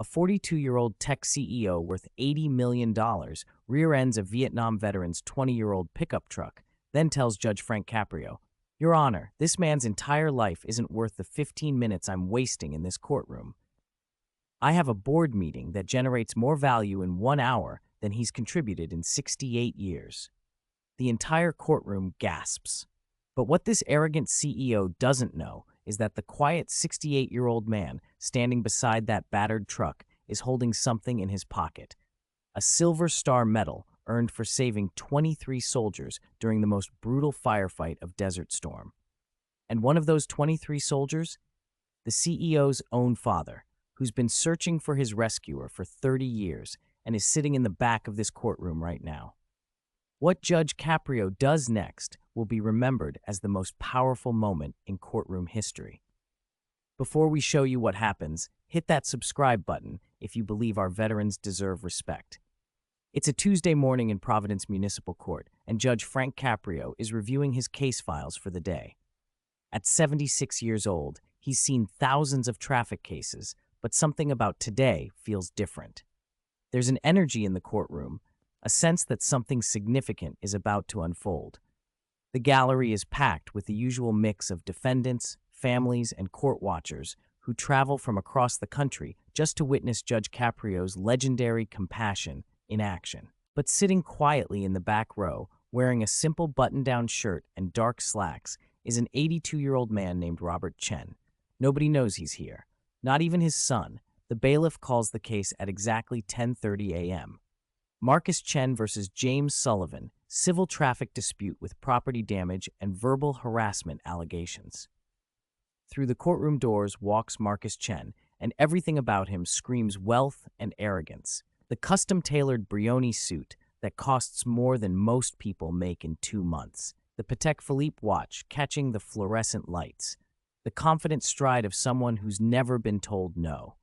A 42-year-old tech CEO worth $80 million rear-ends a Vietnam veteran's 20-year-old pickup truck, then tells Judge Frank Caprio, "Your Honor, this man's entire life isn't worth the 15 minutes I'm wasting in this courtroom. I have a board meeting that generates more value in 1 hour than he's contributed in 68 years. The entire courtroom gasps. But what this arrogant CEO doesn't know is that the quiet 68-year-old man standing beside that battered truck is holding something in his pocket. A Silver Star Medal earned for saving 23 soldiers during the most brutal firefight of Desert Storm. And one of those 23 soldiers? The CEO's own father, who's been searching for his rescuer for 30 years and is sitting in the back of this courtroom right now. What Judge Caprio does next will be remembered as the most powerful moment in courtroom history. Before we show you what happens, hit that subscribe button if you believe our veterans deserve respect. It's a Tuesday morning in Providence Municipal Court, and Judge Frank Caprio is reviewing his case files for the day. At 76 years old, he's seen thousands of traffic cases, but something about today feels different. There's an energy in the courtroom, a sense that something significant is about to unfold. The gallery is packed with the usual mix of defendants, families, and court watchers who travel from across the country just to witness Judge Caprio's legendary compassion in action. But sitting quietly in the back row, wearing a simple button-down shirt and dark slacks, is an 82-year-old man named Robert Chen. Nobody knows he's here, not even his son. The bailiff calls the case at exactly 10:30 a.m. Marcus Chen versus James Sullivan, civil traffic dispute with property damage and verbal harassment allegations. Through the courtroom doors walks Marcus Chen, and everything about him screams wealth and arrogance. The custom-tailored Brioni suit that costs more than most people make in 2 months. The Patek Philippe watch catching the fluorescent lights. The confident stride of someone who's never been told no.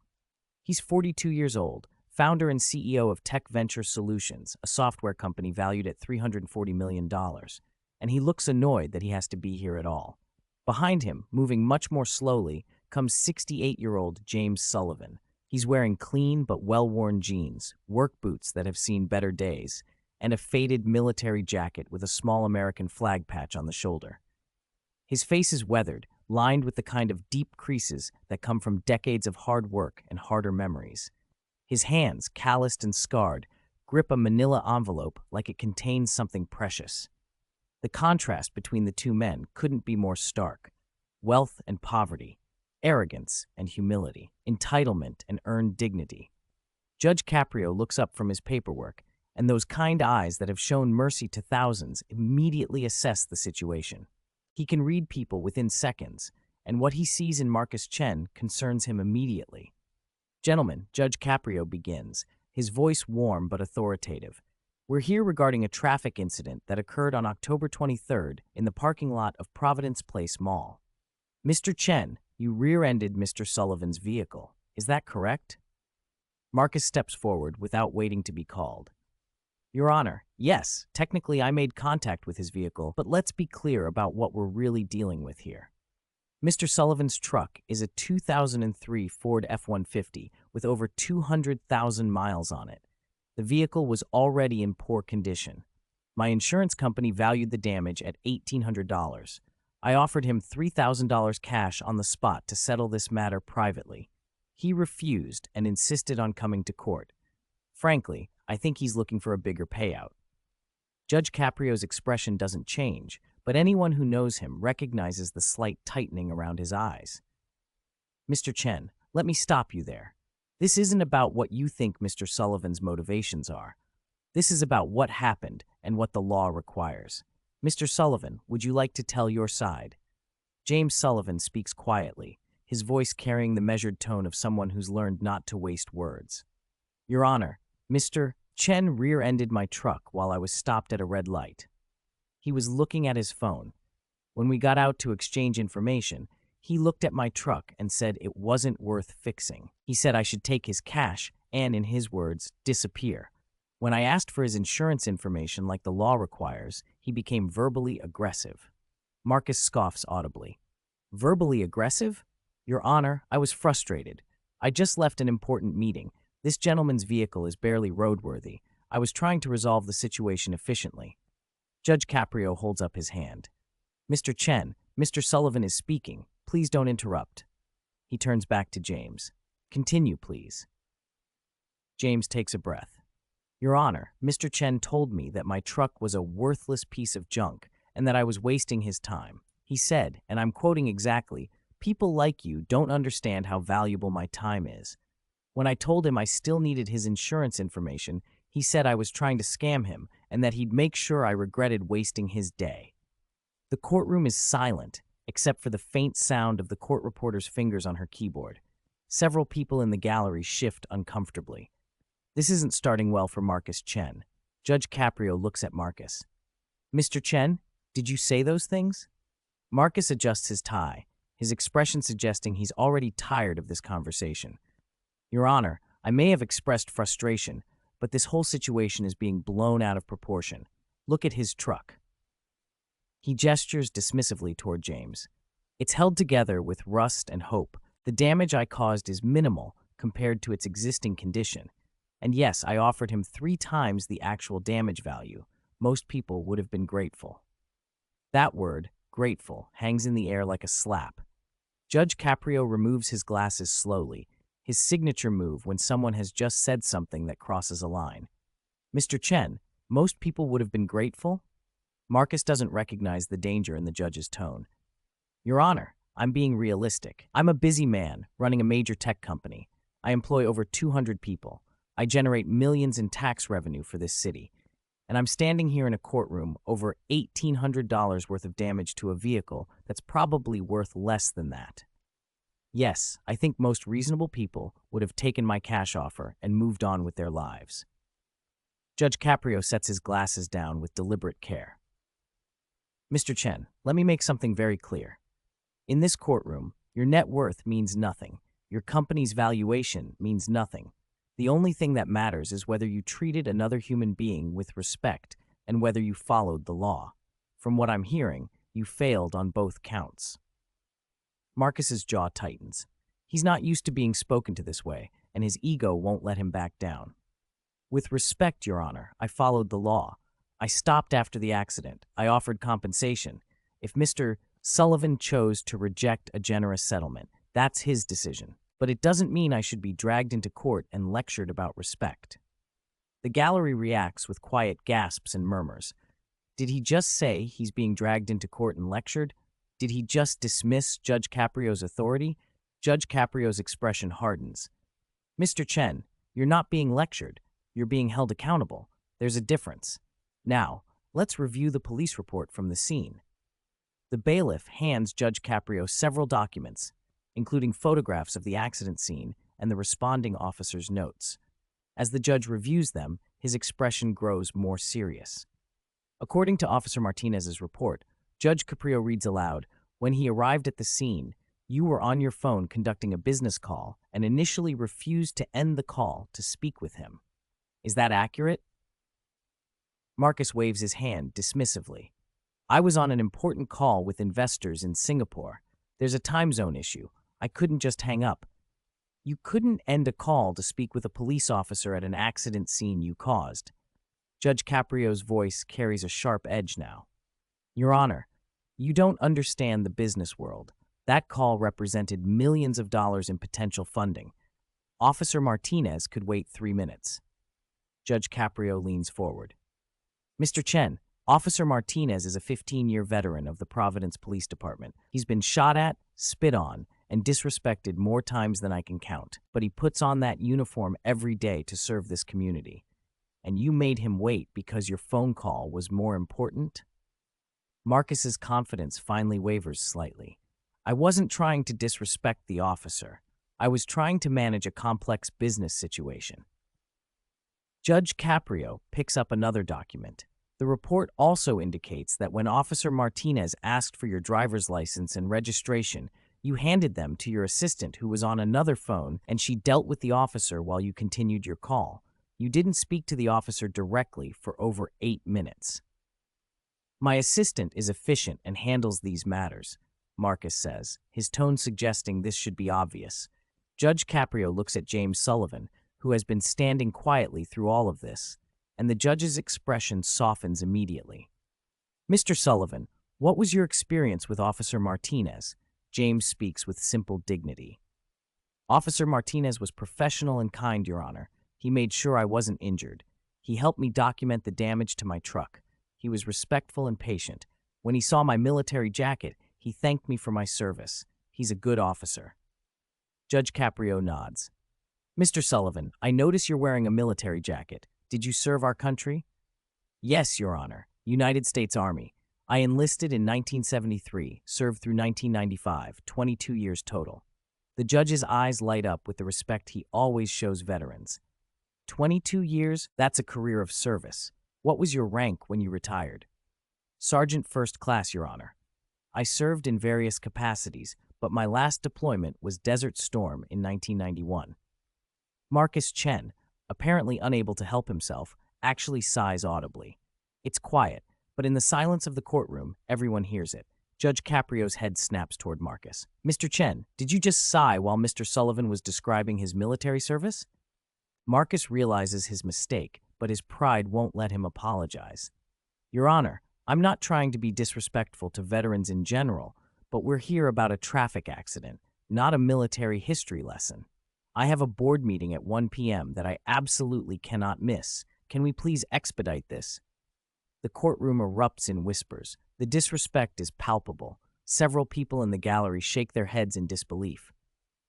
He's 42 years old, founder and CEO of Tech Venture Solutions, a software company valued at $340 million, and he looks annoyed that he has to be here at all. Behind him, moving much more slowly, comes 68-year-old James Sullivan. He's wearing clean but well-worn jeans, work boots that have seen better days, and a faded military jacket with a small American flag patch on the shoulder. His face is weathered, lined with the kind of deep creases that come from decades of hard work and harder memories. His hands, calloused and scarred, grip a manila envelope like it contains something precious. The contrast between the two men couldn't be more stark. Wealth and poverty, arrogance and humility, entitlement and earned dignity. Judge Caprio looks up from his paperwork, and those kind eyes that have shown mercy to thousands immediately assess the situation. He can read people within seconds, and what he sees in Marcus Chen concerns him immediately. "Gentlemen," Judge Caprio begins, his voice warm but authoritative. "We're here regarding a traffic incident that occurred on October 23rd in the parking lot of Providence Place Mall. Mr. Chen, you rear-ended Mr. Sullivan's vehicle. Is that correct?" Marcus steps forward without waiting to be called. "Your Honor, yes, technically I made contact with his vehicle, but let's be clear about what we're really dealing with here. Mr. Sullivan's truck is a 2003 Ford F-150 with over 200,000 miles on it. The vehicle was already in poor condition. My insurance company valued the damage at $1,800. I offered him $3,000 cash on the spot to settle this matter privately. He refused and insisted on coming to court. Frankly, I think he's looking for a bigger payout." Judge Caprio's expression doesn't change, but anyone who knows him recognizes the slight tightening around his eyes. "Mr. Chen, let me stop you there. This isn't about what you think Mr. Sullivan's motivations are. This is about what happened and what the law requires. Mr. Sullivan, would you like to tell your side?" James Sullivan speaks quietly, his voice carrying the measured tone of someone who's learned not to waste words. "Your Honor, Mr. Chen rear-ended my truck while I was stopped at a red light. He was looking at his phone. When we got out to exchange information, he looked at my truck and said it wasn't worth fixing. He said I should take his cash and, in his words, disappear. When I asked for his insurance information like the law requires, he became verbally aggressive." Marcus scoffs audibly. "Verbally aggressive? Your Honor, I was frustrated. I just left an important meeting. This gentleman's vehicle is barely roadworthy. I was trying to resolve the situation efficiently. Judge Caprio holds up his hand. Mr. Chen, Mr. Sullivan is speaking. Please don't interrupt. He turns back to James. Continue, please. James takes a breath. Your Honor, Mr. Chen told me that my truck was a worthless piece of junk and that I was wasting his time. He said, and I'm quoting exactly, "People like you don't understand how valuable my time is." When I told him I still needed his insurance information, he said I was trying to scam him and that he'd make sure I regretted wasting his day. The courtroom is silent, except for the faint sound of the court reporter's fingers on her keyboard. Several people in the gallery shift uncomfortably. This isn't starting well for Marcus Chen. Judge Caprio looks at Marcus. Mr. Chen, did you say those things? Marcus adjusts his tie, his expression suggesting he's already tired of this conversation. Your Honor, I may have expressed frustration, but this whole situation is being blown out of proportion. Look at his truck. He gestures dismissively toward James. It's held together with rust and hope. The damage I caused is minimal compared to its existing condition. And yes, I offered him 3 times the actual damage value. Most people would have been grateful. That word, grateful, hangs in the air like a slap. Judge Caprio removes his glasses slowly, his signature move when someone has just said something that crosses a line. Mr. Chen, most people would have been grateful? Marcus doesn't recognize the danger in the judge's tone. Your Honor, I'm being realistic. I'm a busy man running a major tech company. I employ over 200 people. I generate millions in tax revenue for this city. And I'm standing here in a courtroom over $1,800 worth of damage to a vehicle that's probably worth less than that. Yes, I think most reasonable people would have taken my cash offer and moved on with their lives. Judge Caprio sets his glasses down with deliberate care. Mr. Chen, let me make something very clear. In this courtroom, your net worth means nothing. Your company's valuation means nothing. The only thing that matters is whether you treated another human being with respect and whether you followed the law. From what I'm hearing, you failed on both counts. Marcus's jaw tightens. He's not used to being spoken to this way, and his ego won't let him back down. With respect, Your Honor, I followed the law. I stopped after the accident. I offered compensation. If Mr. Sullivan chose to reject a generous settlement, that's his decision. But it doesn't mean I should be dragged into court and lectured about respect. The gallery reacts with quiet gasps and murmurs. Did he just say he's being dragged into court and lectured? Did he just dismiss Judge Caprio's authority? Judge Caprio's expression hardens. Mr. Chen, you're not being lectured. You're being held accountable. There's a difference. Now, let's review the police report from the scene. The bailiff hands Judge Caprio several documents, including photographs of the accident scene and the responding officer's notes. As the judge reviews them, his expression grows more serious. According to Officer Martinez's report, Judge Caprio reads aloud, "When he arrived at the scene, you were on your phone conducting a business call and initially refused to end the call to speak with him. Is that accurate?" Marcus waves his hand dismissively. "I was on an important call with investors in Singapore. There's a time zone issue. I couldn't just hang up." "You couldn't end a call to speak with a police officer at an accident scene you caused." Judge Caprio's voice carries a sharp edge now. "Your Honor, you don't understand the business world. That call represented millions of dollars in potential funding. Officer Martinez could wait 3 minutes. Judge Caprio leans forward. "Mr. Chen, Officer Martinez is a 15-year veteran of the Providence Police Department. He's been shot at, spit on, and disrespected more times than I can count. But he puts on that uniform every day to serve this community. And you made him wait because your phone call was more important?" Marcus's confidence finally wavers slightly. "I wasn't trying to disrespect the officer. I was trying to manage a complex business situation." Judge Caprio picks up another document. The report also indicates that when Officer Martinez asked for your driver's license and registration, you handed them to your assistant who was on another phone, and she dealt with the officer while you continued your call. You didn't speak to the officer directly for over 8 minutes. "My assistant is efficient and handles these matters," Marcus says, his tone suggesting this should be obvious. Judge Caprio looks at James Sullivan, who has been standing quietly through all of this, and the judge's expression softens immediately. Mr. Sullivan, what was your experience with Officer Martinez? James speaks with simple dignity. Officer Martinez was professional and kind, Your Honor. He made sure I wasn't injured. He helped me document the damage to my truck. He was respectful and patient. When he saw my military jacket, he thanked me for my service. He's a good officer. Judge Caprio nods. Mr. Sullivan, I notice you're wearing a military jacket. Did you serve our country? Yes, Your Honor. United States Army. I enlisted in 1973, served through 1995, 22 years total. The judge's eyes light up with the respect he always shows veterans. 22 years? That's a career of service. What was your rank when you retired? Sergeant First Class, Your Honor. I served in various capacities, but my last deployment was Desert Storm in 1991. Marcus Chen, apparently unable to help himself, actually sighs audibly. It's quiet, but in the silence of the courtroom, everyone hears it. Judge Caprio's head snaps toward Marcus. Mr. Chen, did you just sigh while Mr. Sullivan was describing his military service? Marcus realizes his mistake, but his pride won't let him apologize. Your Honor, I'm not trying to be disrespectful to veterans in general, but we're here about a traffic accident, not a military history lesson. I have a board meeting at 1 p.m. that I absolutely cannot miss. Can we please expedite this? The courtroom erupts in whispers. The disrespect is palpable. Several people in the gallery shake their heads in disbelief.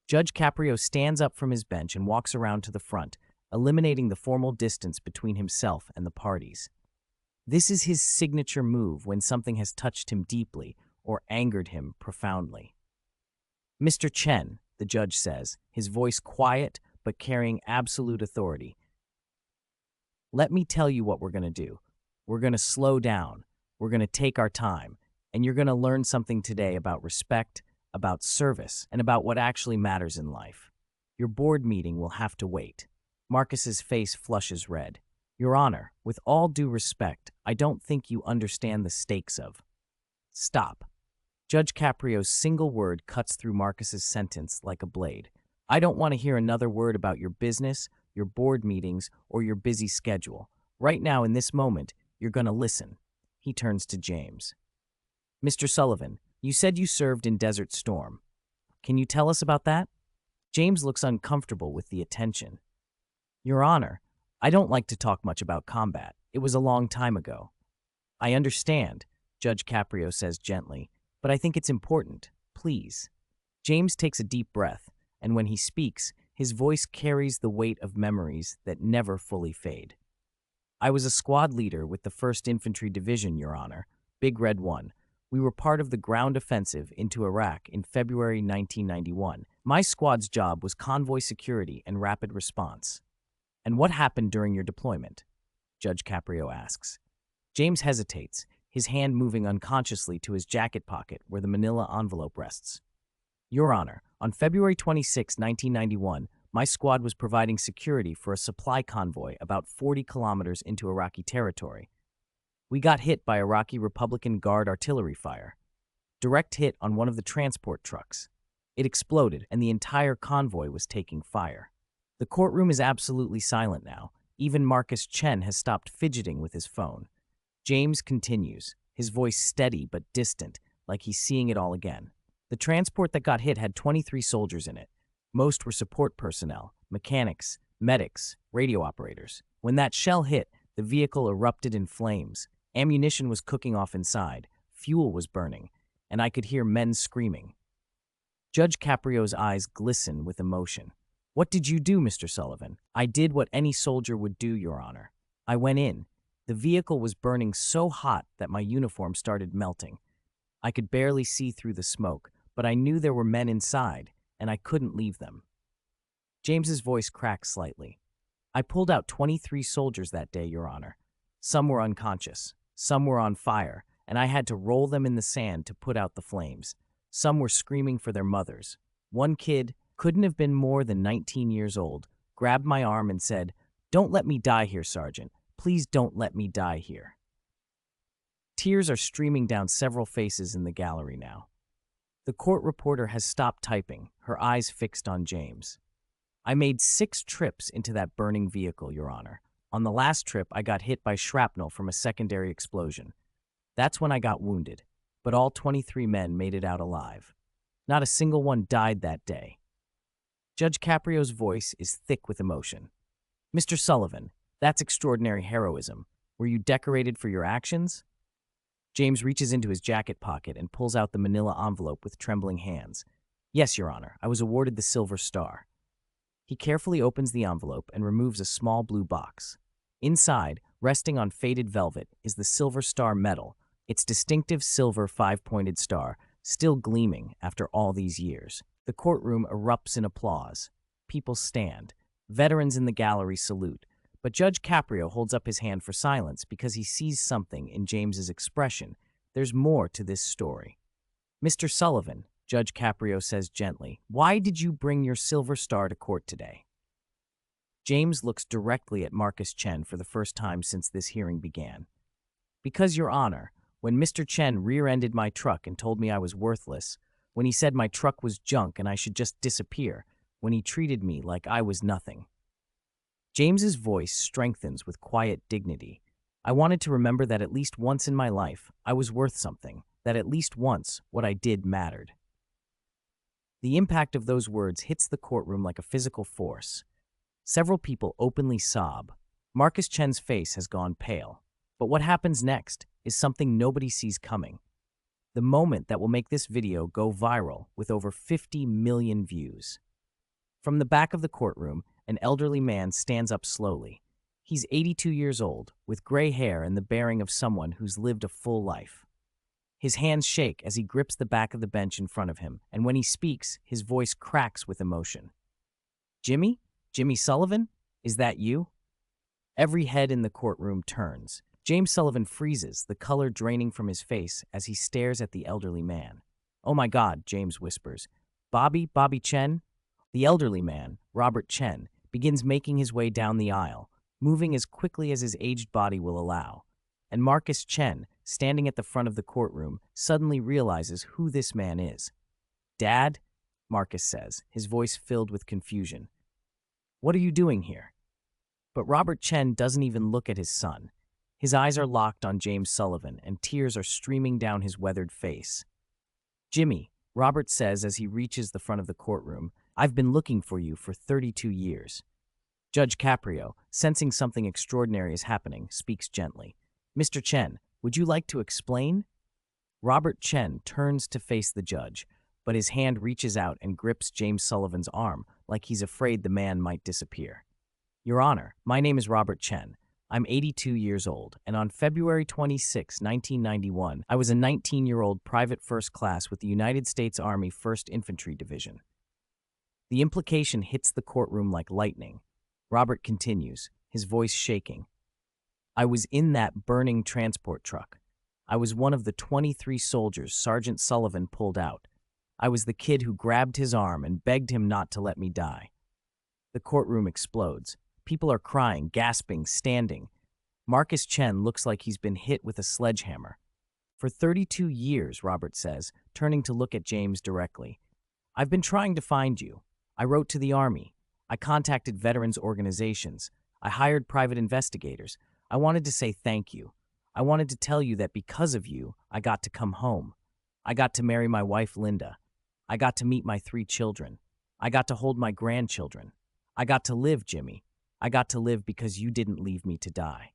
Judge Caprio stands up from his bench and walks around to the front, eliminating the formal distance between himself and the parties. This is his signature move when something has touched him deeply or angered him profoundly. Mr. Chen, the judge says, his voice quiet but carrying absolute authority. Let me tell you what we're going to do. We're going to slow down. We're going to take our time. And you're going to learn something today about respect, about service, and about what actually matters in life. Your board meeting will have to wait. Marcus's face flushes red. Your Honor, with all due respect, I don't think you understand the stakes of. Stop. Judge Caprio's single word cuts through Marcus's sentence like a blade. I don't want to hear another word about your business, your board meetings, or your busy schedule. Right now, in this moment, you're going to listen. He turns to James. Mr. Sullivan, you said you served in Desert Storm. Can you tell us about that? James looks uncomfortable with the attention. Your Honor, I don't like to talk much about combat. It was a long time ago. I understand, Judge Caprio says gently, but I think it's important. Please. James takes a deep breath, and when he speaks, his voice carries the weight of memories that never fully fade. I was a squad leader with the 1st Infantry Division, Your Honor, Big Red 1. We were part of the ground offensive into Iraq in February 1991. My squad's job was convoy security and rapid response. And what happened during your deployment? Judge Caprio asks. James hesitates, his hand moving unconsciously to his jacket pocket where the manila envelope rests. Your Honor, on February 26, 1991, my squad was providing security for a supply convoy about 40 kilometers into Iraqi territory. We got hit by Iraqi Republican Guard artillery fire. Direct hit on one of the transport trucks. It exploded, and the entire convoy was taking fire. The courtroom is absolutely silent now. Even Marcus Chen has stopped fidgeting with his phone. James continues, his voice steady but distant, like he's seeing it all again. The transport that got hit had 23 soldiers in it. Most were support personnel, mechanics, medics, radio operators. When that shell hit, the vehicle erupted in flames. Ammunition was cooking off inside, fuel was burning, and I could hear men screaming. Judge Caprio's eyes glisten with emotion. What did you do, Mr. Sullivan? I did what any soldier would do, Your Honor. I went in. The vehicle was burning so hot that my uniform started melting. I could barely see through the smoke, but I knew there were men inside, and I couldn't leave them. James's voice cracked slightly. I pulled out 23 soldiers that day, Your Honor. Some were unconscious, some were on fire, and I had to roll them in the sand to put out the flames. Some were screaming for their mothers. One kid, couldn't have been more than 19 years old, grabbed my arm and said, "Don't let me die here, Sergeant. Please don't let me die here." Tears are streaming down several faces in the gallery now. The court reporter has stopped typing, her eyes fixed on James. I made 6 trips into that burning vehicle, Your Honor. On the last trip, I got hit by shrapnel from a secondary explosion. That's when I got wounded, but all 23 men made it out alive. Not a single one died that day. Judge Caprio's voice is thick with emotion. Mr. Sullivan, that's extraordinary heroism. Were you decorated for your actions? James reaches into his jacket pocket and pulls out the manila envelope with trembling hands. Yes, Your Honor, I was awarded the Silver Star. He carefully opens the envelope and removes a small blue box. Inside, resting on faded velvet, is the Silver Star medal, its distinctive silver 5-pointed star, still gleaming after all these years. The courtroom erupts in applause. People stand. Veterans in the gallery salute. But Judge Caprio holds up his hand for silence because he sees something in James's expression. There's more to this story. Mr. Sullivan, Judge Caprio says gently, why did you bring your Silver Star to court today? James looks directly at Marcus Chen for the first time since this hearing began. Because, Your Honor, when Mr. Chen rear-ended my truck and told me I was worthless, when he said my truck was junk and I should just disappear, when he treated me like I was nothing. James's voice strengthens with quiet dignity. I wanted to remember that at least once in my life, I was worth something, that at least once what I did mattered. The impact of those words hits the courtroom like a physical force. Several people openly sob. Marcus Chen's face has gone pale. But what happens next is something nobody sees coming. The moment that will make this video go viral with over 50 million views. From the back of the courtroom, an elderly man stands up slowly. He's 82 years old, with gray hair and the bearing of someone who's lived a full life. His hands shake as he grips the back of the bench in front of him, and when he speaks, his voice cracks with emotion. Jimmy? Jimmy Sullivan? Is that you? Every head in the courtroom turns. James Sullivan freezes, the color draining from his face as he stares at the elderly man. Oh my God, James whispers. Bobby Chen? The elderly man, Robert Chen, begins making his way down the aisle, moving as quickly as his aged body will allow. And Marcus Chen, standing at the front of the courtroom, suddenly realizes who this man is. Dad? Marcus says, his voice filled with confusion. What are you doing here? But Robert Chen doesn't even look at his son. His eyes are locked on James Sullivan, and tears are streaming down his weathered face. Jimmy, Robert says as he reaches the front of the courtroom, I've been looking for you for 32 years. Judge Caprio, sensing something extraordinary is happening, speaks gently. Mr. Chen, would you like to explain? Robert Chen turns to face the judge, but his hand reaches out and grips James Sullivan's arm like he's afraid the man might disappear. Your Honor, my name is Robert Chen. I'm 82 years old, and on February 26, 1991, I was a 19-year-old private first class with the United States Army 1st Infantry Division. The implication hits the courtroom like lightning. Robert continues, his voice shaking. I was in that burning transport truck. I was one of the 23 soldiers Sergeant Sullivan pulled out. I was the kid who grabbed his arm and begged him not to let me die. The courtroom explodes. People are crying, gasping, standing. Marcus Chen looks like he's been hit with a sledgehammer. For 32 years, Robert says, turning to look at James directly. I've been trying to find you. I wrote to the Army. I contacted veterans organizations. I hired private investigators. I wanted to say thank you. I wanted to tell you that because of you, I got to come home. I got to marry my wife, Linda. I got to meet my 3 children. I got to hold my grandchildren. I got to live, Jimmy. I got to live because you didn't leave me to die.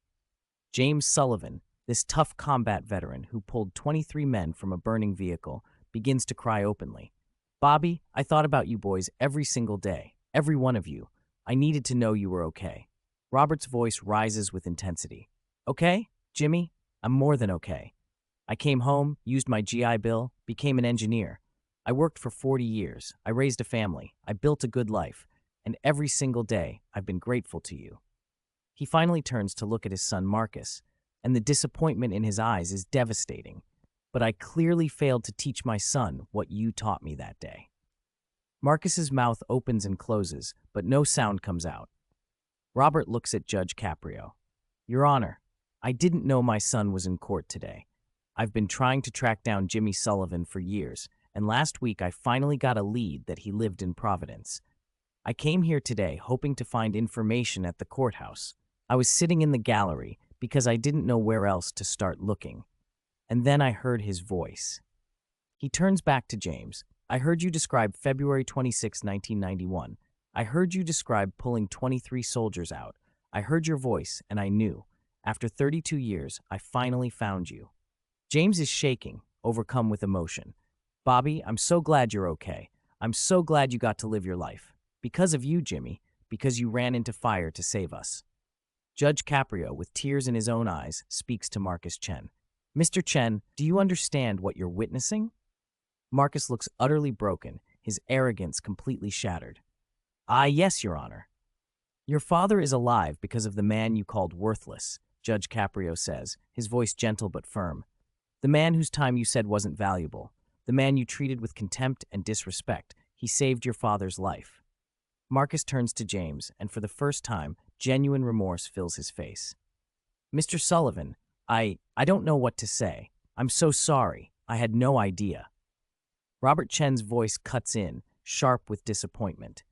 James Sullivan, this tough combat veteran who pulled 23 men from a burning vehicle, begins to cry openly. Bobby, I thought about you boys every single day, every one of you. I needed to know you were okay. Robert's voice rises with intensity. Okay, Jimmy? I'm more than okay. I came home, used my GI Bill, became an engineer. I worked for 40 years. I raised a family. I built a good life. And every single day, I've been grateful to you. He finally turns to look at his son Marcus, and the disappointment in his eyes is devastating. But I clearly failed to teach my son what you taught me that day. Marcus's mouth opens and closes, but no sound comes out. Robert looks at Judge Caprio. Your Honor, I didn't know my son was in court today. I've been trying to track down Jimmy Sullivan for years, and last week I finally got a lead that he lived in Providence. I came here today hoping to find information at the courthouse. I was sitting in the gallery because I didn't know where else to start looking. And then I heard his voice. He turns back to James. I heard you describe February 26, 1991. I heard you describe pulling 23 soldiers out. I heard your voice, and I knew. After 32 years, I finally found you. James is shaking, overcome with emotion. Bobby, I'm so glad you're okay. I'm so glad you got to live your life. Because of you, Jimmy, because you ran into fire to save us. Judge Caprio, with tears in his own eyes, speaks to Marcus Chen. Mr. Chen, do you understand what you're witnessing? Marcus looks utterly broken, his arrogance completely shattered. Ah, yes, Your Honor. Your father is alive because of the man you called worthless, Judge Caprio says, his voice gentle but firm. The man whose time you said wasn't valuable. The man you treated with contempt and disrespect. He saved your father's life. Marcus turns to James, and for the first time, genuine remorse fills his face. Mr. Sullivan, I don't know what to say. I'm so sorry. I had no idea. Robert Chen's voice cuts in, sharp with disappointment.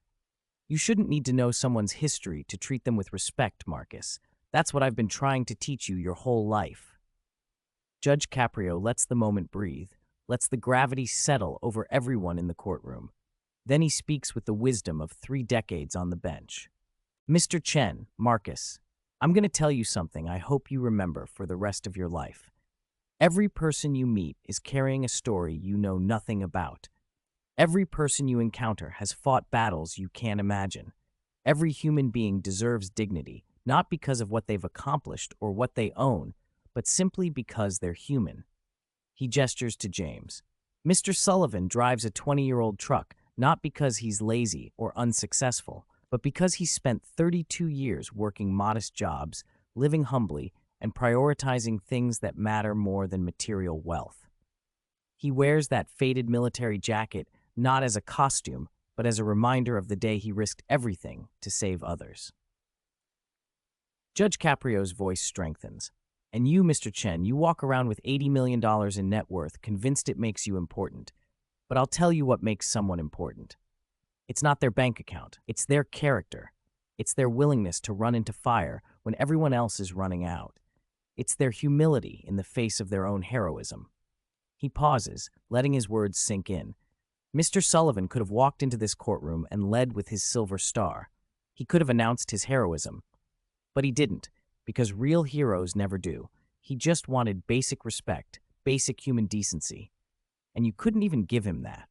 You shouldn't need to know someone's history to treat them with respect, Marcus. That's what I've been trying to teach you your whole life. Judge Caprio lets the moment breathe, lets the gravity settle over everyone in the courtroom. Then he speaks with the wisdom of 3 decades on the bench. Mr. Chen, Marcus, I'm going to tell you something I hope you remember for the rest of your life. Every person you meet is carrying a story you know nothing about. Every person you encounter has fought battles you can't imagine. Every human being deserves dignity, not because of what they've accomplished or what they own, but simply because they're human. He gestures to James. Mr. Sullivan drives a 20-year-old truck, not because he's lazy or unsuccessful, but because he spent 32 years working modest jobs, living humbly, and prioritizing things that matter more than material wealth. He wears that faded military jacket not as a costume, but as a reminder of the day he risked everything to save others. Judge Caprio's voice strengthens. And you, Mr. Chen, you walk around with $80 million in net worth, convinced it makes you important. But I'll tell you what makes someone important. It's not their bank account. It's their character. It's their willingness to run into fire when everyone else is running out. It's their humility in the face of their own heroism. He pauses, letting his words sink in. Mr. Sullivan could have walked into this courtroom and led with his silver star. He could have announced his heroism. But he didn't, because real heroes never do. He just wanted basic respect, basic human decency. And you couldn't even give him that.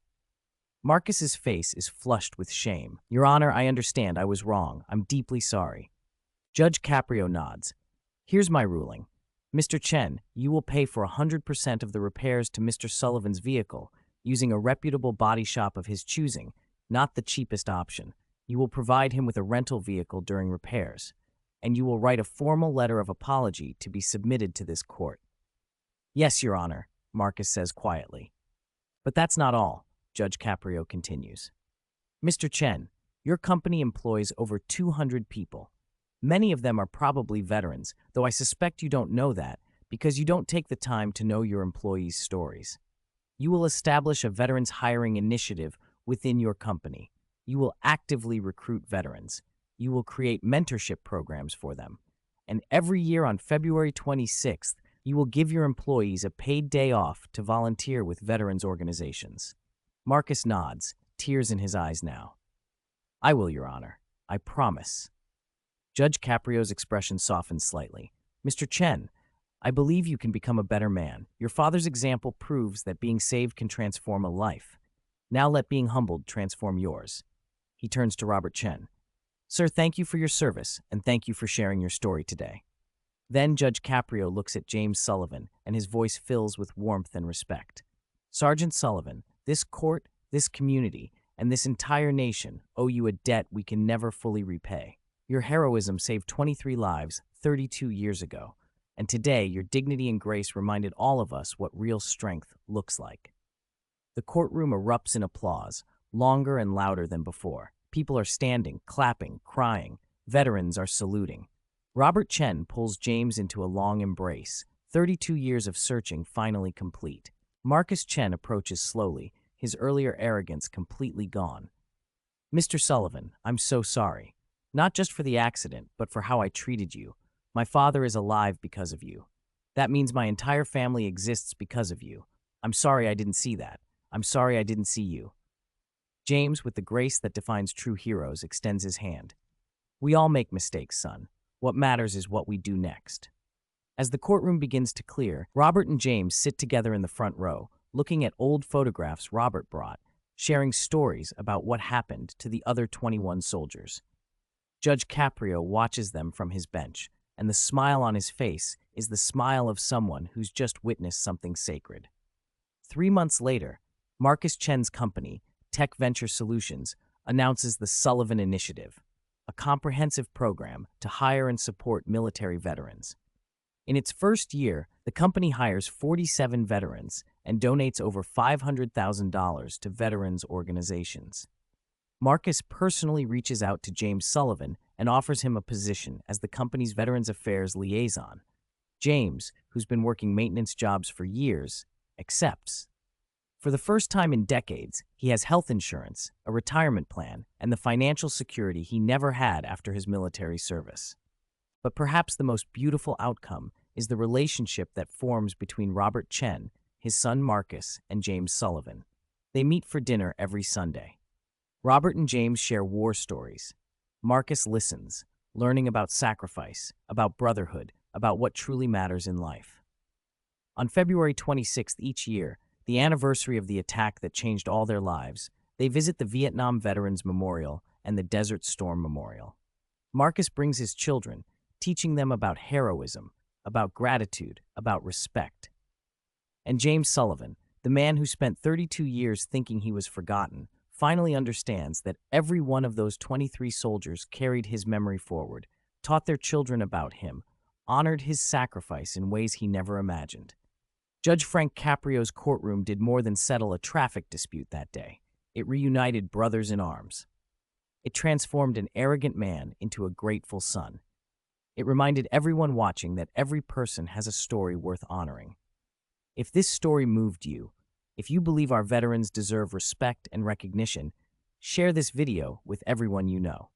Marcus's face is flushed with shame. Your Honor, I understand. I was wrong. I'm deeply sorry. Judge Caprio nods. Here's my ruling. Mr. Chen, you will pay for 100% of the repairs to Mr. Sullivan's vehicle, using a reputable body shop of his choosing, not the cheapest option. You will provide him with a rental vehicle during repairs, and you will write a formal letter of apology to be submitted to this court. Yes, Your Honor, Marcus says quietly. But that's not all, Judge Caprio continues. Mr. Chen, your company employs over 200 people. Many of them are probably veterans, though I suspect you don't know that because you don't take the time to know your employees' stories. You will establish a veterans hiring initiative within your company. You will actively recruit veterans. You will create mentorship programs for them. And every year on February 26th, you will give your employees a paid day off to volunteer with veterans organizations. Marcus nods, tears in his eyes now. I will, Your Honor. I promise. Judge Caprio's expression softens slightly. Mr. Chen, I believe you can become a better man. Your father's example proves that being saved can transform a life. Now let being humbled transform yours. He turns to Robert Chen. Sir, thank you for your service, and thank you for sharing your story today. Then Judge Caprio looks at James Sullivan, and his voice fills with warmth and respect. Sergeant Sullivan, this court, this community, and this entire nation owe you a debt we can never fully repay. Your heroism saved 23 lives 32 years ago, and today your dignity and grace reminded all of us what real strength looks like. The courtroom erupts in applause, longer and louder than before. People are standing, clapping, crying. Veterans are saluting. Robert Chen pulls James into a long embrace, 32 years of searching finally complete. Marcus Chen approaches slowly, his earlier arrogance completely gone. "Mr. Sullivan, I'm so sorry. Not just for the accident, but for how I treated you. My father is alive because of you. That means my entire family exists because of you. I'm sorry I didn't see that. I'm sorry I didn't see you." James, with the grace that defines true heroes, extends his hand. "We all make mistakes, son. What matters is what we do next." As the courtroom begins to clear, Robert and James sit together in the front row, looking at old photographs Robert brought, sharing stories about what happened to the other 21 soldiers. Judge Caprio watches them from his bench, and the smile on his face is the smile of someone who's just witnessed something sacred. 3 months later, Marcus Chen's company, Tech Venture Solutions, announces the Sullivan Initiative, a comprehensive program to hire and support military veterans. In its first year, the company hires 47 veterans and donates over $500,000 to veterans organizations. Marcus personally reaches out to James Sullivan and offers him a position as the company's Veterans Affairs liaison. James, who's been working maintenance jobs for years, accepts. For the first time in decades, he has health insurance, a retirement plan, and the financial security he never had after his military service. But perhaps the most beautiful outcome is the relationship that forms between Robert Chen, his son Marcus, and James Sullivan. They meet for dinner every Sunday. Robert and James share war stories. Marcus listens, learning about sacrifice, about brotherhood, about what truly matters in life. On February 26th each year, the anniversary of the attack that changed all their lives, they visit the Vietnam Veterans Memorial and the Desert Storm Memorial. Marcus brings his children, teaching them about heroism, about gratitude, about respect. And James Sullivan, the man who spent 32 years thinking he was forgotten, finally understands that every one of those 23 soldiers carried his memory forward, taught their children about him, honored his sacrifice in ways he never imagined. Judge Frank Caprio's courtroom did more than settle a traffic dispute that day. It reunited brothers in arms. It transformed an arrogant man into a grateful son. It reminded everyone watching that every person has a story worth honoring. If this story moved you, if you believe our veterans deserve respect and recognition, share this video with everyone you know.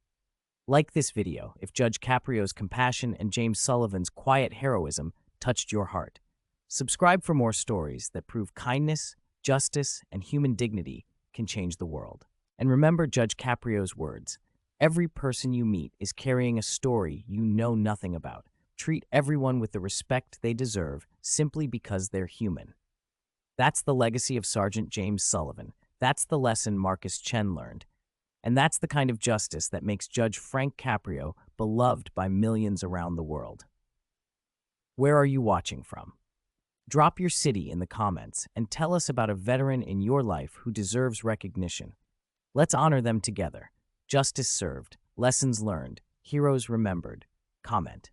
Like this video if Judge Caprio's compassion and James Sullivan's quiet heroism touched your heart. Subscribe for more stories that prove kindness, justice, and human dignity can change the world. And remember Judge Caprio's words, "Every person you meet is carrying a story you know nothing about. Treat everyone with the respect they deserve simply because they're human." That's the legacy of Sergeant James Sullivan. That's the lesson Marcus Chen learned. And that's the kind of justice that makes Judge Frank Caprio beloved by millions around the world. Where are you watching from? Drop your city in the comments and tell us about a veteran in your life who deserves recognition. Let's honor them together. Justice served, lessons learned, heroes remembered. Comment.